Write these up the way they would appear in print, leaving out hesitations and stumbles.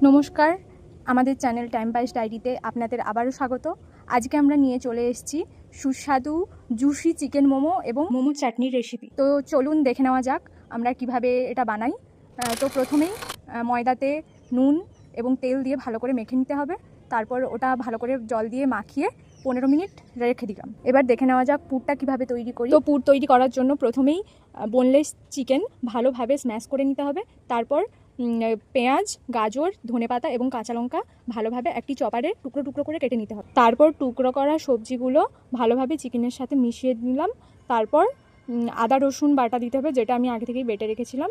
নমস্কার, আমাদের channel time pass ডায়েরিতে আপনাদের আবারও স্বাগত। আজকে আমরা নিয়ে চলে এসেছি সুস্বাদু জুসি চিকেন মোমো এবং মোমো চাটনির রেসিপি। তো চলুন দেখে নেওয়া যাক আমরা কিভাবে এটা বানাই। তো প্রথমেই ময়দাতে নুন এবং তেল দিয়ে ভালো করে মেখে নিতে হবে। তারপর ওটা ভালো করে জল দিয়ে মাখিয়ে 15 মিনিট রেখে দিলাম। এবার দেখে নেওয়া যাক পুরটা কিভাবে তৈরি করি। তো পুর তৈরি করার জন্য প্রথমেই বোনলেস চিকেন ভালোভাবে স্ম্যাশ করে নিতে হবে। তারপর পেঁয়াজ, গাজর, ধনেপাতা এবং কাঁচা লঙ্কা ভালোভাবে একটি চপারে টুকরো টুকরো করে কেটে নিতে হবে। তারপর টুকরো করা সবজিগুলো ভালোভাবে চিকেনের সাথে মিশিয়ে নিলাম। তারপর আদা রসুন বাটা দিতে হবে, যেটা আমি আগে থেকেই বেটে রেখেছিলাম।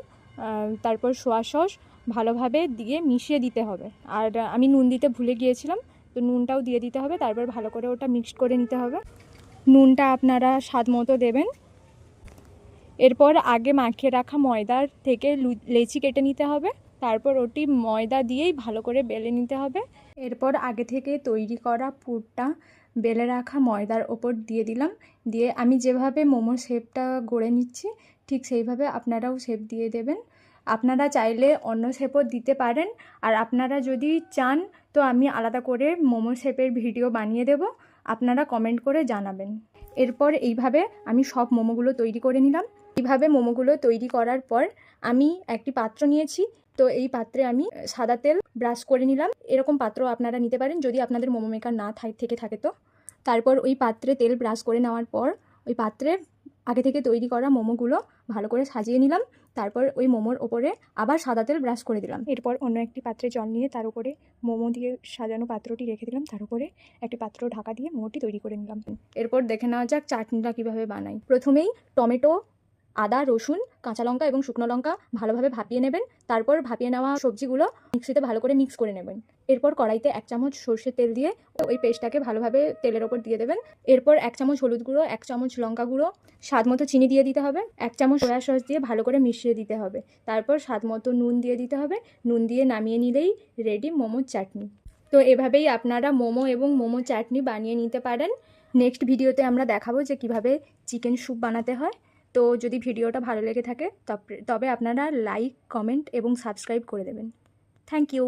তারপর সোয়া সস ভালোভাবে দিয়ে মিশিয়ে দিতে হবে। আর আমি নুন দিতে ভুলে গিয়েছিলাম, তো নুনটাও দিয়ে দিতে হবে। তারপর ভালো করে ওটা মিক্সড করে নিতে হবে। নুনটা আপনারা স্বাদ মতো দেবেন। এরপর আগে মাখিয়ে রাখা ময়দার থেকে লেচি কেটে নিতে হবে। তারপর ওটি ময়দা দিয়েই ভালো করে বেলে নিতে হবে। এরপর আগে থেকে তৈরি করা পুরটা বেলে রাখা ময়দার ওপর দিয়ে দিলাম। দিয়ে আমি যেভাবে মোমোর শেপটা গড়ে নিচ্ছি ঠিক সেইভাবে আপনারাও শেপ দিয়ে দেবেন। আপনারা চাইলে অন্য শেপও দিতে পারেন, আর আপনারা যদি চান তো আমি আলাদা করে মোমো শেপের ভিডিও বানিয়ে দেব, আপনারা কমেন্ট করে জানাবেন। এরপর এইভাবে আমি সব মোমোগুলো তৈরি করে নিলাম। এইভাবে মোমোগুলো তৈরি করার পর আমি একটি পাত্র নিয়েছি। তো এই পাত্রে আমি সাদা তেল ব্রাশ করে নিলাম। এরকম পাত্র আপনারা নিতে পারেন যদি আপনাদের মোমো মেকার না থেকে থাকে তো। তারপর ওই পাত্রে তেল ব্রাশ করে নেওয়ার পর ওই পাত্রে আগে থেকে তৈরি করা মোমোগুলো ভালো করে সাজিয়ে নিলাম। তারপর ওই মোমোর ওপরে আবার সাদা তেল ব্রাশ করে দিলাম। এরপর অন্য একটি পাত্রে জল নিয়ে তার উপরে মোমো দিয়ে সাজানো পাত্রটি রেখে দিলাম। তার উপরে একটি পাত্র ঢাকা দিয়ে মোমোটি তৈরি করে নিলাম। এরপর দেখে নেওয়া যাক চাটনিটা কীভাবে বানাই। প্রথমেই টমেটো, আদা, রসুন, কাঁচা লঙ্কা এবং শুকনো লঙ্কা ভালোভাবে ভাপিয়ে নেবেন। তারপর ভাপিয়ে নেওয়া সবজিগুলো মিক্সিতে ভালো করে মিক্স করে নেবেন। এরপর কড়াইতে 1 চামচ সর্ষের তেল দিয়ে ওই পেস্টটাকে ভালোভাবে তেলের ওপর দিয়ে দেবেন। এরপর 1 চামচ হলুদ গুঁড়ো, 1 চামচ লঙ্কা গুঁড়ো, স্বাদ মতো চিনি দিয়ে দিতে হবে। 1 চামচ সয়া সস দিয়ে ভালো করে মিশিয়ে দিতে হবে। তারপর স্বাদ মতো নুন দিয়ে দিতে হবে। নুন দিয়ে নামিয়ে নিলেই রেডি মোমোর চাটনি। তো এভাবেই আপনারা মোমো এবং মোমো চাটনি বানিয়ে নিতে পারেন। নেক্সট ভিডিওতে আমরা দেখাবো যে কিভাবে চিকেন স্যুপ বানাতে হয়। তো যদি ভিডিওটা ভালো লেগে থাকে তবে আপনারা লাইক, কমেন্ট এবং সাবস্ক্রাইব করে দেবেন। Thank you.